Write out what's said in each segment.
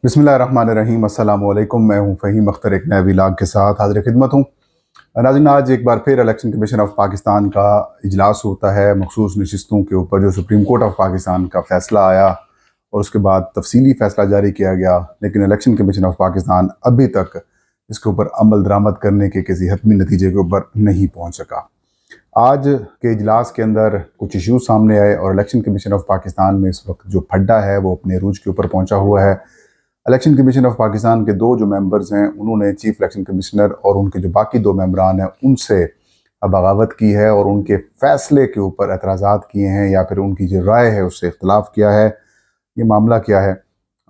बिस्मिल्लाहिर्रहमानिर्रहीम। अस्सलाम वालेकुम। मैं हूं फ़हीम अख्तर, एक नए व्लॉग के साथ हाज़िर खिदमत हूं। नाज़रीन, आज एक बार फिर इलेक्शन कमीशन ऑफ पाकिस्तान का इजलास होता है मखसूस नशिस्तों के ऊपर। जो सुप्रीम कोर्ट ऑफ पाकिस्तान का फ़ैसला आया और उसके बाद तफसीली फ़ैसला जारी किया गया, लेकिन इलेक्शन कमीशन ऑफ पाकिस्तान अभी तक इसके ऊपर अमल दरामद करने के किसी हतमी नतीजे के ऊपर नहीं पहुँच सका। आज के इजलास के अंदर कुछ इशूज़ सामने आए और इलेक्शन कमीशन ऑफ पाकिस्तान में इस वक्त जो फड्डा है वो अपने रूज के ऊपर पहुँचा हुआ है। इलेक्शन कमीशन ऑफ पाकिस्तान के दो जो मेंबर्स हैं, उन्होंने चीफ इलेक्शन कमिश्नर और उनके जो बाकी दो मेंबरान हैं उनसे बगावत की है और उनके फैसले के ऊपर एतराज़ात किए हैं या फिर उनकी जो राय है उससे इख्तलाफ किया है। ये मामला क्या है?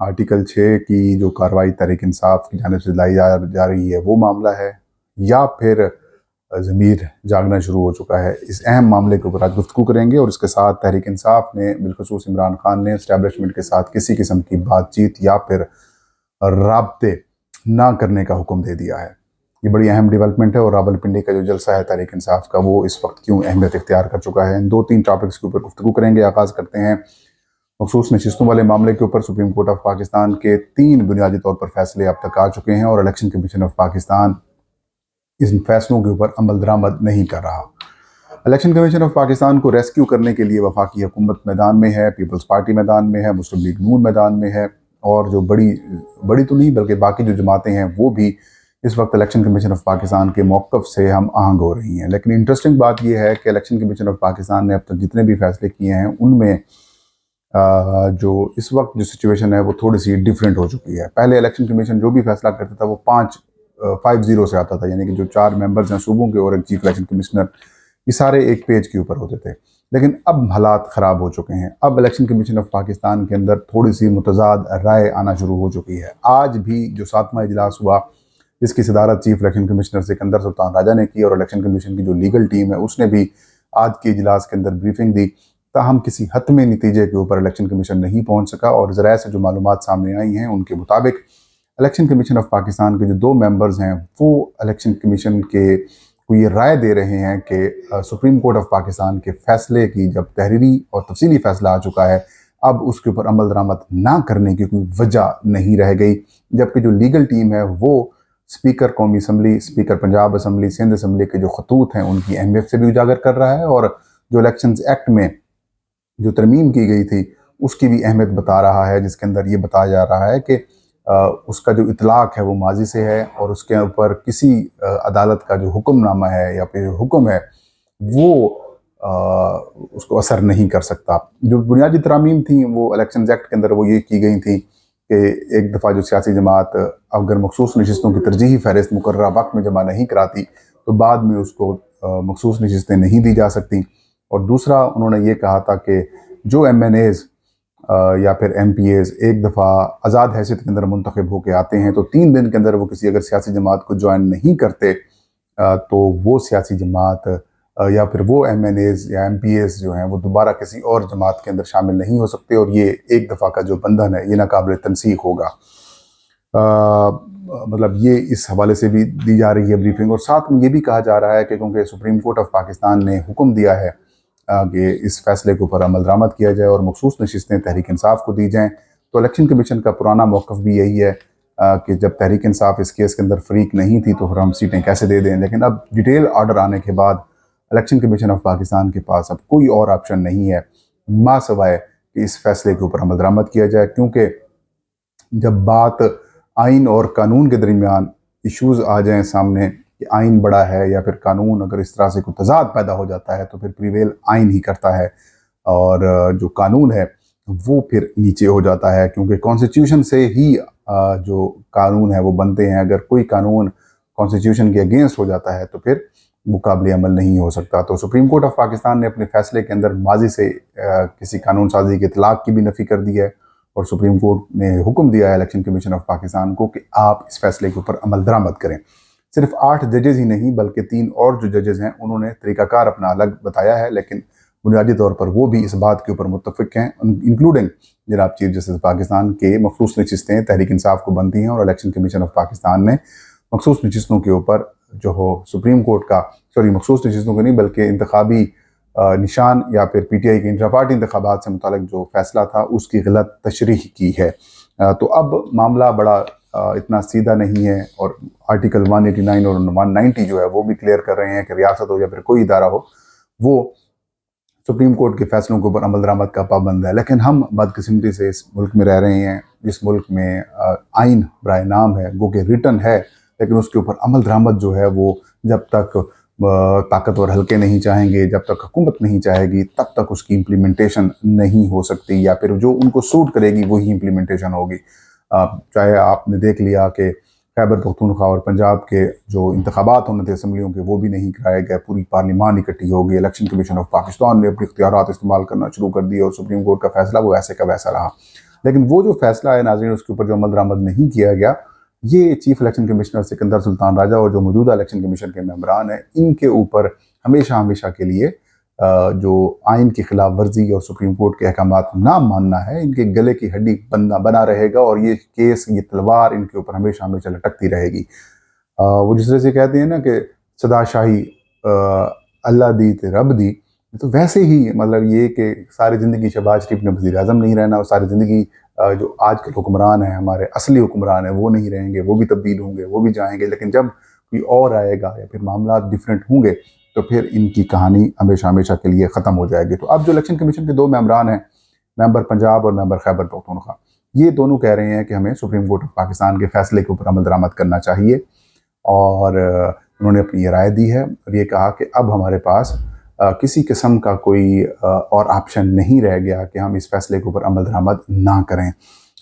आर्टिकल 6 की जो कार्रवाई तहरीक इंसाफ की जानिब से लाई जा रही है वो मामला है, या फिर ज़मीर जागना शुरू हो चुका है? इस अहम मामले के ऊपर आज गुफ्तगू करेंगे और इसके साथ तहरीक इंसाफ ने बिलखसूस इमरान खान ने इस्टेब्लिशमेंट के साथ किसी किस्म की बातचीत या फिर राब्ते ना करने का हुक्म दे दिया है। ये बड़ी अहम डेवलपमेंट है और रावलपिंडी का जो जलसा है तहरीक इंसाफ का, वो इस वक्त क्यों अहमियत इख्तियार कर चुका है, इन दो तीन टॉपिक्स के ऊपर गुफ्तगू करेंगे। आगाज़ करते हैं मखसूस नशिस्तों वाले मामले के ऊपर। सुप्रीम कोर्ट ऑफ पाकिस्तान के 3 बुनियादी तौर पर फैसले अब तक आ चुके हैं और इलेक्शन कमीशन ऑफ पाकिस्तान इन फैसलों के ऊपर अमल दरामद नहीं कर रहा। इलेक्शन कमीशन ऑफ पाकिस्तान को रेस्क्यू करने के लिए वफाकी हुकूमत मैदान में है, पीपल्स पार्टी मैदान में है, मुस्लिम लीग नून मैदान में है, और जो बड़ी बड़ी तो नहीं बल्कि बाकी जो जमातें हैं वो भी इस वक्त इलेक्शन कमीशन ऑफ पाकिस्तान के मौक़िफ़ से हम आहंग हो रही हैं। लेकिन इंटरेस्टिंग बात यह है कि इलेक्शन कमीशन ऑफ पाकिस्तान ने अब तक जितने भी फैसले किए हैं उनमें जो इस वक्त जो सिचुएशन है वो थोड़ी सी डिफरेंट हो चुकी है। पहले इलेक्शन कमीशन जो भी फैसला करता था वो 5-0 से आता था, यानी कि जो 4 मेंबर्स हैं सूबों के और एक चीफ इलेक्शन कमिश्नर, ये सारे एक पेज के ऊपर होते थे। लेकिन अब हालात ख़राब हो चुके हैं। अब इलेक्शन कमीशन ऑफ पाकिस्तान के अंदर थोड़ी सी मुतज़ाद राय आना शुरू हो चुकी है। आज भी जो 7वां इजलास हुआ, जिसकी सदारत chief election commissioner Sikandar Sultan Raja ने की और इलेक्शन कमीशन की जो लीगल टीम है उसने भी आज के इजलास के अंदर ब्रीफिंग दी, ताहम किसी हतमी नतीजे के ऊपर इलेक्शन कमीशन नहीं पहुँच सका। और ज़राए से जो मालूमात सामने आई हैं उनके मुताबिक इलेक्शन कमीशन ऑफ पाकिस्तान के जो 2 मेंबर्स हैं वो इलेक्शन कमीशन के को ये राय दे रहे हैं कि सुप्रीम कोर्ट ऑफ पाकिस्तान के फैसले की जब तहरीरी और तफसीली फैसला आ चुका है, अब उसके ऊपर अमल दरामद ना करने की कोई वजह नहीं रह गई। जबकि जो लीगल टीम है वो स्पीकर कौमी assembly, speaker Punjab assembly, Sindh assembly के जो खतूत हैं उनकी अहमियत से भी उजागर कर रहा है, और जो इलेक्शन एक्ट में जो तरमीम की गई थी उसकी भी अहमियत बता रहा है, जिसके अंदर ये बताया जा रहा है कि उसका जो इतलाक़ है वो माजी से है और उसके ऊपर किसी अदालत का जो हुक्मनामा है या फिर हुक्म है वो उसको असर नहीं कर सकता। जो बुनियादी तरामीम थी वो इलेक्शन एक्ट के अंदर वो ये की गई थी कि एक दफ़ा जो सियासी जमात अगर मखसूस नशिस्तों की तरजीही फ़हरिस्त मुकर्ररा वक्त में जमा नहीं कराती तो बाद में उसको मखसूस नशिस्तें नहीं दी जा सकती। और दूसरा उन्होंने ये कहा था कि जो MNAs या फिर MPAs एक दफ़ा आज़ाद हैसियत के अंदर मुंतखब होकर आते हैं तो 3 दिन के अंदर वो किसी अगर सियासी जमात को ज्वाइन नहीं करते तो वो सियासी जमात या फिर वो MNAs या MPAs जो हैं वो दोबारा किसी और जमात के अंदर शामिल नहीं हो सकते, और ये एक दफ़ा का जो बंधन है ये नाकाबिल तनसीख होगा। मतलब ये इस हवाले से भी दी जा रही है ब्रीफिंग। और साथ में ये भी कहा जा रहा है कि क्योंकि सुप्रीम कोर्ट ऑफ पाकिस्तान ने हुक्म दिया है कि इस फैसले के ऊपर अमल दरामद किया जाए और मखसूस नशिस्तें तहरीक इंसाफ को दी जाएँ, तो इलेक्शन कमीशन का पुराना मौक़िफ़ भी यही है कि जब तहरीक इंसाफ इस केस के अंदर फ़रीक नहीं थी तो फिर हम सीटें कैसे दे दें। लेकिन अब डिटेल ऑर्डर आने के बाद इलेक्शन कमीशन ऑफ पाकिस्तान के पास अब कोई और ऑप्शन नहीं है मा सवाए कि इस फैसले के ऊपर अमल दरामद किया जाए, क्योंकि जब बात आइन और कानून के दरमियान इश्यूज़ आ जाएँ सामने कि आइन बड़ा है या फिर कानून, अगर इस तरह से कोई तज़ाद पैदा हो जाता है तो फिर प्रिवेल आइन ही करता है और जो कानून है वो फिर नीचे हो जाता है, क्योंकि कॉन्स्टिट्यूशन से ही जो कानून है वो बनते हैं। अगर कोई कानून कॉन्स्टिट्यूशन के अगेंस्ट हो जाता है तो फिर वो काबिल अमल नहीं हो सकता। तो सुप्रीम कोर्ट ऑफ पाकिस्तान ने अपने फैसले के अंदर माजी से किसी कानून साजी के इतलाक़ की भी नफ़ी कर दी है और सुप्रीम कोर्ट ने हुक्म दिया है इलेक्शन कमीशन ऑफ पाकिस्तान को कि आप इस फैसले के ऊपर अमल दरामद करें। सिर्फ 8 जजेज़ ही नहीं बल्कि 3 और जो जजेज़ हैं उन्होंने तरीक़ाकार अपना अलग बताया है, लेकिन बुनियादी तौर पर वो भी इस बात के ऊपर मुत्तफ़िक हैं, इंक्लूडिंग जनाब चीफ जस्टिस पाकिस्तान के मखसूस नशिस्तें तहरीक इंसाफ को बनती हैं और इलेक्शन कमीशन ऑफ पाकिस्तान ने मखसूस नशिस्तों के ऊपर जो हो सुप्रीम कोर्ट का मखसूस नशिस्तों के नहीं बल्कि इंतखाबी निशान या फिर PTI के इंट्रा पार्टी इंतखाबात से मुतालिक जो फैसला था उसकी गलत तशरीह की है। तो अब मामला बड़ा इतना सीधा नहीं है और आर्टिकल 189 और 190 जो है वो भी क्लियर कर रहे हैं कि रियासत हो या फिर कोई इदारा हो, वो सुप्रीम कोर्ट के फैसलों के ऊपर अमल दरामद का पाबंद है। लेकिन हम बदकिस्मती से इस मुल्क में रह रहे हैं जिस मुल्क में आइन बराए नाम है, गो के रिटन है, लेकिन उसके ऊपर अमल दरामद जो है वो जब तक ताकतवर हल्के नहीं चाहेंगे, जब तक हुकूमत नहीं चाहेगी, तब तक उसकी इम्प्लीमेंटेशन नहीं हो सकती, या फिर जो उनको सूट करेगी वही इम्प्लीमेंटेशन होगी। चाहे आपने देख लिया कि खैबर पख्तूनख्वा और पंजाब के जो इंतखाबात होने थे असम्बलियों के, वो भी नहीं कराए गए, पूरी पार्लियामान इकट्ठी हो गई, इलेक्शन कमीशन ऑफ पाकिस्तान ने अपने इख्तियारात इस्तेमाल करना शुरू कर दिए और सुप्रीम कोर्ट का फैसला वो ऐसे का वैसा रहा। लेकिन वो जो फैसला है नाज़रीन, उसके ऊपर जो अमल दरामद नहीं किया गया, ये chief election commissioner Sikandar Sultan Raja और जो मौजूदा इलेक्शन कमीशन के मेंबरान हैं, इनके ऊपर हमेशा हमेशा के लिए जो आइन की खिलाफ वर्जी और सुप्रीम कोर्ट के अहकामात ना मानना है, इनके गले की हड्डी बना रहेगा और ये केस, ये तलवार इनके ऊपर हमेशा हमेशा लटकती रहेगी। वो जिस तरह से कहते हैं ना कि सदाशाही अल्लाह दी ते रब दी, तो वैसे ही मतलब ये कि सारी ज़िंदगी शहबाज शरीफ ने वज़ीर आज़म नहीं रहना और सारी ज़िंदगी जो आज के हुक्मरान हैं, हमारे असली हुक्मरान हैं, वो नहीं रहेंगे, वो भी तब्दील होंगे, वो भी जाएंगे। लेकिन जब कोई और आएगा या फिर मामला डिफरेंट होंगे, तो फिर इनकी कहानी हमेशा हमेशा के लिए ख़त्म हो जाएगी। तो अब जो इलेक्शन कमीशन के 2 मेंबरान हैं, मेंबर पंजाब और मेंबर खैबर पख्तूनख्वा, ये दोनों कह रहे हैं कि हमें सुप्रीम कोर्ट ऑफ पाकिस्तान के फैसले के ऊपर अमल दरामद करना चाहिए और उन्होंने अपनी ये राय दी है और ये कहा कि अब हमारे पास किसी किस्म का कोई और ऑप्शन नहीं रह गया कि हम इस फैसले के ऊपर अमल दरामद ना करें।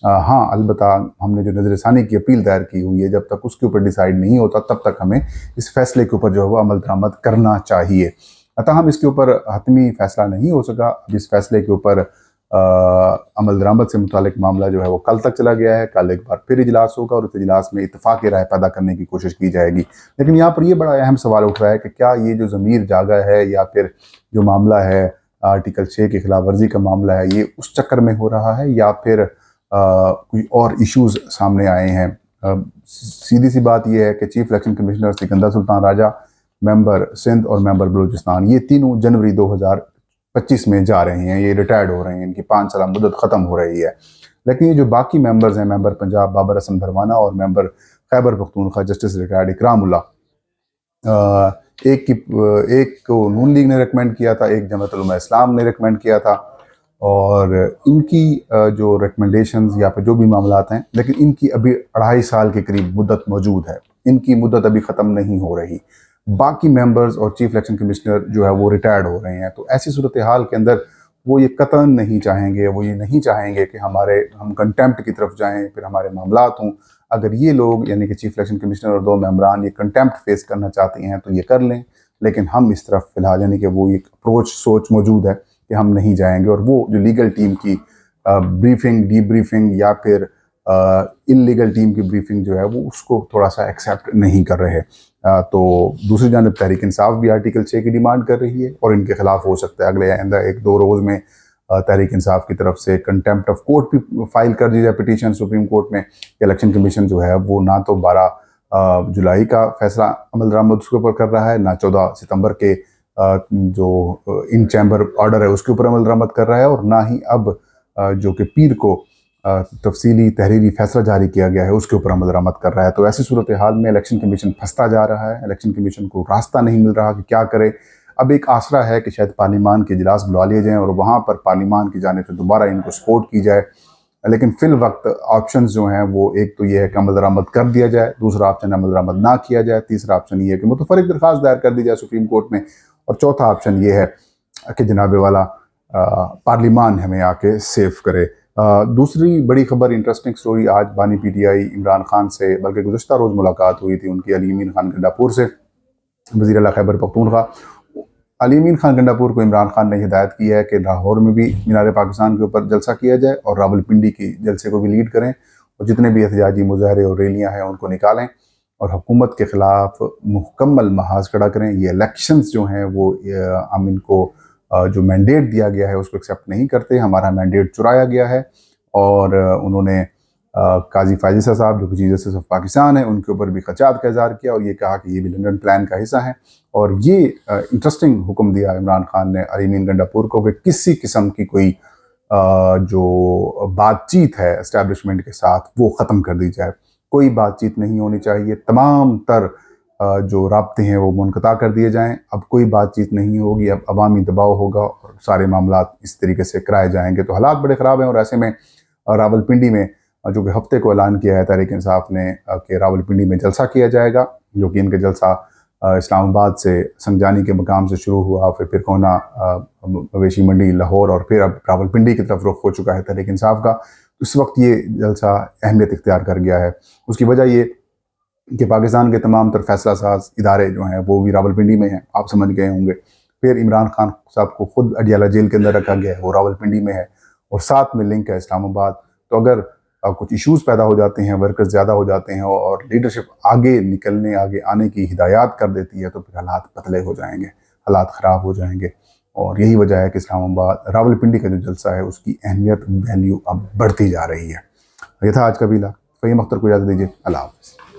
हाँ, अलबत्ता हमने जो नज़रसानी की अपील दायर की हुई है, जब तक उसके ऊपर डिसाइड नहीं होता तब तक हमें इस फैसले के ऊपर जो है वो अमल दरामद करना चाहिए। अतः हम इसके ऊपर हतमी फैसला नहीं हो सका। अब इस फैसले के ऊपर अमल दरामद से मुतालिक मामला जो है वो कल तक चला गया है। कल एक बार फिर इजलास होगा और उस इजलास में इत्तेफाक राय पैदा करने की कोशिश की जाएगी। लेकिन यहाँ पर ये बड़ा अहम सवाल उठ रहा है कि क्या ये जो ज़मीर जागा है या फिर जो मामला है आर्टिकल 6 की खिलाफ वर्जी का मामला है, ये उस चक्कर में हो रहा है या फिर कोई और इश्यूज़ सामने आए हैं। सीधी सी बात यह है कि chief election commissioner Sikandar Sultan Raja, member Sindh और मेंबर बलूचिस्तान, ये तीनों जनवरी 2025 में जा रहे हैं, ये रिटायर्ड हो रहे हैं, इनकी 5 साल मुद्दत ख़त्म हो रही है। लेकिन ये जो बाकी मेंबर्स हैं, मेंबर पंजाब बाबर हसन भरवाना और member Khyber Pakhtunkhwa justice retired Ikramullah, एक को नून लीग ने रिकमेंड किया था, एक जमात उलमा इस्लाम ने रिकमेंड किया था और इनकी जो रिकमेंडेशंस या फिर जो भी मामलात हैं, लेकिन इनकी अभी 2.5 साल के करीब मुद्दत मौजूद है, इनकी मुद्दत अभी ख़त्म नहीं हो रही। बाकी मेंबर्स और चीफ इलेक्शन कमिश्नर जो है वो रिटायर्ड हो रहे हैं। तो ऐसी सूरत हाल के अंदर वो ये कतन नहीं चाहेंगे, वो ये नहीं चाहेंगे कि हम कंटेम्प्ट की तरफ जाएं, फिर हमारे मामलात हों। अगर ये लोग यानी कि चीफ इलेक्शन कमिश्नर और 2 मेंबरान ये कंटेम्प्ट फेस करना चाहते हैं तो ये कर लें, लेकिन हम इस तरफ फिलहाल यानी कि वो एक अप्रोच सोच मौजूद है कि हम नहीं जाएंगे। और वो जो लीगल टीम की ब्रीफिंग, डीब्रीफिंग या फिर इनलीगल टीम की ब्रीफिंग जो है वो उसको थोड़ा सा एक्सेप्ट नहीं कर रहे। तो दूसरी जानब तहरीक इंसाफ भी आर्टिकल 6 की डिमांड कर रही है और इनके खिलाफ हो सकता है अगले आइंदा 1-2 रोज़ में तहरीक इंसाफ की तरफ से कंटेम्प्ट ऑफ कोर्ट भी फाइल कर दी जाए पिटीशन सुप्रीम कोर्ट में। इलेक्शन कमीशन जो है वो ना तो 12 जुलाई का फैसला अमल दरामद उसके ऊपर कर रहा है, ना 14 सितंबर के जो इन चैम्बर ऑर्डर है उसके ऊपर अमल दरामद कर रहा है, और ना ही अब जो कि पीर को तफसीली तहरीरी फैसला जारी किया गया है उसके ऊपर अमल दरामद कर रहा है। तो ऐसी सूरत हाल में इलेक्शन कमीशन फंसता जा रहा है, इलेक्शन कमीशन को रास्ता नहीं मिल रहा कि क्या करे। अब एक आसरा है कि शायद पार्लियामान के इजलास बुला लिए जाएँ और वहाँ पर पार्लियामान की जानिब से दोबारा इनको सपोर्ट की जाए। लेकिन फिल वक्त ऑप्शंस जो हैं वो एक तो ये है कि अमल दरामद कर दिया जाए, दूसरा ऑप्शन अमल दरामद ना किया जाए, तीसरा ऑप्शन ये है कि मुतफर्रिक दरख्वास्त दायर कर दी जाए सुप्रीम कोर्ट में, और चौथा ऑप्शन ये है कि जनाबे वाला पार्लियामान हमें आके सेव करे। दूसरी बड़ी खबर, इंटरेस्टिंग स्टोरी, आज बानी पीटीआई इमरान खान से बल्कि गुज़श्ता रोज़ मुलाकात हुई थी उनकी अली अमीन खान गंडापुर से, वज़ीर आला खैबर पख्तूनख्वा। अली अमीन खान गंडापुर को इमरान खान ने हिदायत की है कि लाहौर में भी मीनार पाकिस्तान के ऊपर जलसा किया जाए और रावलपिंडी की जलसे को भी लीड करें और जितने भी एहतजाजी मुजाहरे और रैलियाँ हैं उनको निकालें और हुकूमत के ख़िलाफ़ मुकम्मल महाज खड़ा करें। ये इलेक्शंस जो हैं वो हम इनको जो मैंडेट दिया गया है उसको एक्सेप्ट नहीं करते, हमारा मैंडेट चुराया गया है। और उन्होंने काजी फायज़ साहब जो कि चीफ जस्टिस ऑफ पाकिस्तान है उनके ऊपर भी खदशात का इज़हार किया और ये कहा कि ये भी लंदन प्लान का हिस्सा है। और ये इंटरेस्टिंग हुक्म दिया इमरान खान ने अली अमीन गंडापुर को कि किसी किस्म की कोई जो बातचीत है एस्टेब्लिशमेंट के साथ वो ख़त्म कर दी जाए। कोई बातचीत नहीं होनी चाहिए, तमाम तर जो राब्ते हैं वो मुनक़ता कर दिए जाएँ। अब कोई बातचीत नहीं होगी, अब अवामी दबाव होगा और सारे मामलात इस तरीके से कराए जाएंगे। तो हालात बड़े ख़राब हैं और ऐसे में रावलपिंडी में जो कि हफ्ते को ऐलान किया है तहरीक इंसाफ ने कि रावलपिंडी में जलसा किया जाएगा, जो कि इनका जलसा इस्लामाबाद से संगजानी के मकाम से शुरू हुआ, फिर कोना मवेशी मंडी लाहौर और फिर अब रावलपिंडी की तरफ रुख हो चुका है तहरीक इंसाफ का। इस वक्त ये जलसा अहमियत इख्तियार कर गया है। उसकी वजह ये कि पाकिस्तान के तमाम तर फैसला साज इदारे जो हैं वो भी रावलपिंडी में हैं, आप समझ गए होंगे। फिर इमरान खान साहब को खुद अडियाला जेल के अंदर रखा गया है, वो रावलपिंडी में है और साथ में लिंक है इस्लामाबाद। तो अगर कुछ इश्यूज़ पैदा हो जाते हैं, वर्कर्स ज़्यादा हो जाते हैं और लीडरशिप आगे निकलने आगे आने की हिदायत कर देती है, तो फिर हालात पतले हो जाएंगे, हालात ख़राब हो जाएंगे। और यही वजह है कि इस्लामाबाद रावलपिंडी का जो जलसा है उसकी अहमियत वैल्यू अब बढ़ती जा रही है। ये था आज का वीला। फ़हीम अख्तर को इजाज़त दीजिए। अल्लाह हाफ़िज़।